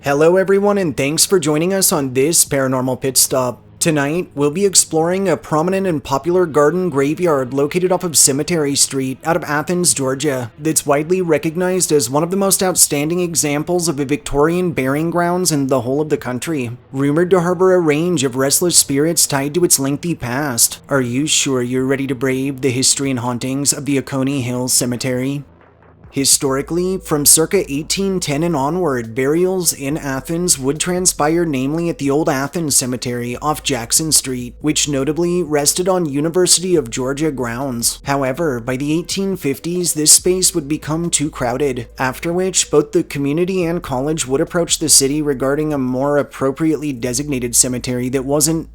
Hello everyone, and thanks for joining us on this Paranormal Pit Stop. Tonight, we'll be exploring a prominent and popular garden graveyard located off of Cemetery Street out of Athens, Georgia, that's widely recognized as one of the most outstanding examples of a Victorian burying grounds in the whole of the country. Rumored to harbor a range of restless spirits tied to its lengthy past. Are you sure you're ready to brave the history and hauntings of the Oconee Hill Cemetery? Historically, from circa 1810 and onward, burials in Athens would transpire namely at the Old Athens Cemetery off Jackson Street, which notably rested on University of Georgia grounds. However, by the 1850s, this space would become too crowded, after which both the community and college would approach the city regarding a more appropriately designated cemetery that wasn't,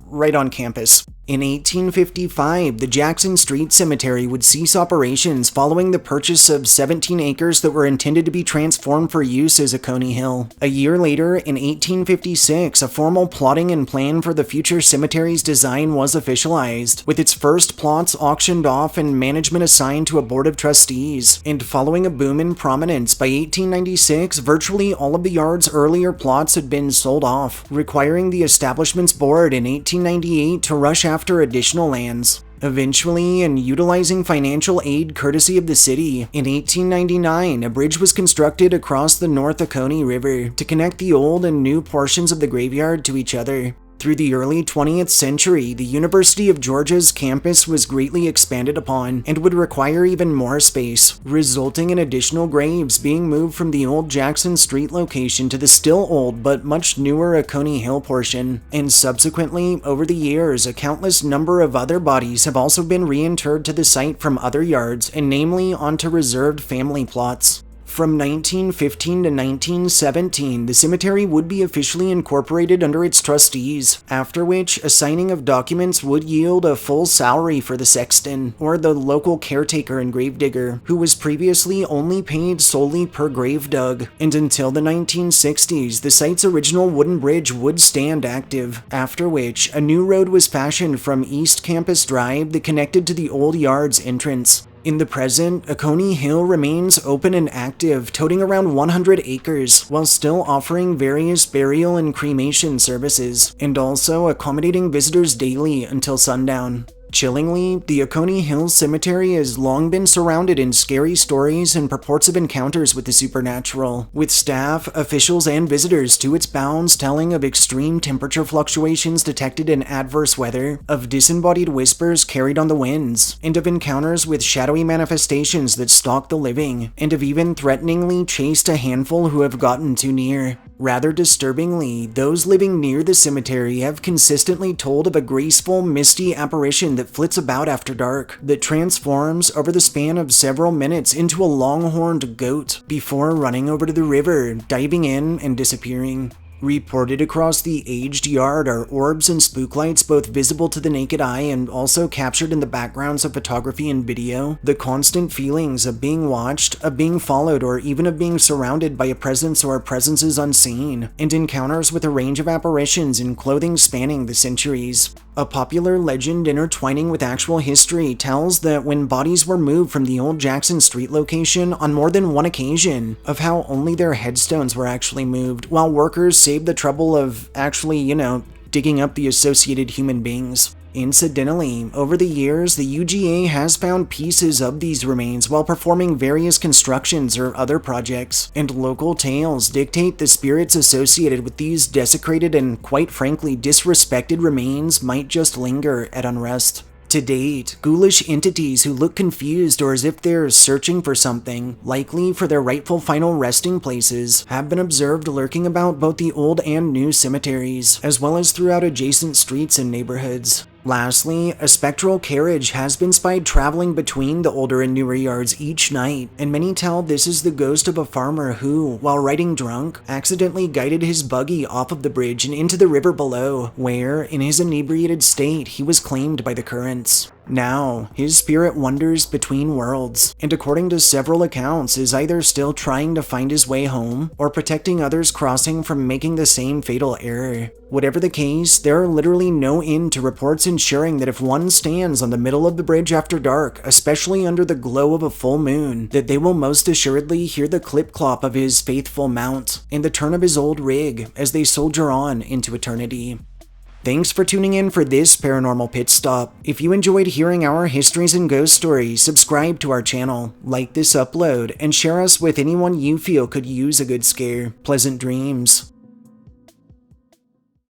right on campus. In 1855, the Jackson Street Cemetery would cease operations following the purchase of 17 acres that were intended to be transformed for use as Oconee Hill. A year later, in 1856, a formal plotting and plan for the future cemetery's design was officialized, with its first plots auctioned off and management assigned to a board of trustees. And following a boom in prominence, by 1896, virtually all of the yard's earlier plots had been sold off, requiring the establishment's board in 1898 to rush after additional lands. Eventually, and utilizing financial aid courtesy of the city, in 1899, a bridge was constructed across the North Oconee River to connect the old and new portions of the graveyard to each other. Through the early 20th century, the University of Georgia's campus was greatly expanded upon and would require even more space, resulting in additional graves being moved from the old Jackson Street location to the still old but much newer Oconee Hill portion. And subsequently, over the years, a countless number of other bodies have also been reinterred to the site from other yards, and namely onto reserved family plots. From 1915 to 1917, the cemetery would be officially incorporated under its trustees, after which a signing of documents would yield a full salary for the sexton, or the local caretaker and gravedigger, who was previously only paid solely per grave dug. And until the 1960s, the site's original wooden bridge would stand active, after which a new road was fashioned from East Campus Drive that connected to the old yard's entrance. In the present, Oconee Hill remains open and active, toting around 100 acres, while still offering various burial and cremation services, and also accommodating visitors daily until sundown. Chillingly, the Oconee Hill Cemetery has long been surrounded in scary stories and purports of encounters with the supernatural, with staff, officials, and visitors to its bounds telling of extreme temperature fluctuations detected in adverse weather, of disembodied whispers carried on the winds, and of encounters with shadowy manifestations that stalk the living, and of even threateningly chased a handful who have gotten too near. Rather disturbingly, those living near the cemetery have consistently told of a graceful, misty apparition that flits about after dark, that transforms over the span of several minutes into a long-horned goat, before running over to the river, diving in, and disappearing. Reported across the aged yard are orbs and spooklights both visible to the naked eye and also captured in the backgrounds of photography and video. The constant feelings of being watched, of being followed, or even of being surrounded by a presence or presences unseen, and encounters with a range of apparitions in clothing spanning the centuries. A popular legend intertwining with actual history tells that when bodies were moved from the old Jackson Street location on more than one occasion, of how only their headstones were actually moved, while workers saved the trouble of actually, digging up the associated human beings. Incidentally, over the years, the UGA has found pieces of these remains while performing various constructions or other projects, and local tales dictate the spirits associated with these desecrated and, quite frankly, disrespected remains might just linger at unrest. To date, ghoulish entities who look confused or as if they're searching for something, likely for their rightful final resting places, have been observed lurking about both the old and new cemeteries, as well as throughout adjacent streets and neighborhoods. Lastly, a spectral carriage has been spied traveling between the older and newer yards each night, and many tell this is the ghost of a farmer who, while riding drunk, accidentally guided his buggy off of the bridge and into the river below, where, in his inebriated state, he was claimed by the currents. Now, his spirit wanders between worlds, and according to several accounts is either still trying to find his way home, or protecting others crossing from making the same fatal error. Whatever the case, there are literally no end to reports ensuring that if one stands on the middle of the bridge after dark, especially under the glow of a full moon, that they will most assuredly hear the clip-clop of his faithful mount, and the turn of his old rig as they soldier on into eternity. Thanks for tuning in for this Paranormal Pit Stop. If you enjoyed hearing our histories and ghost stories, subscribe to our channel, like this upload, and share us with anyone you feel could use a good scare. Pleasant dreams.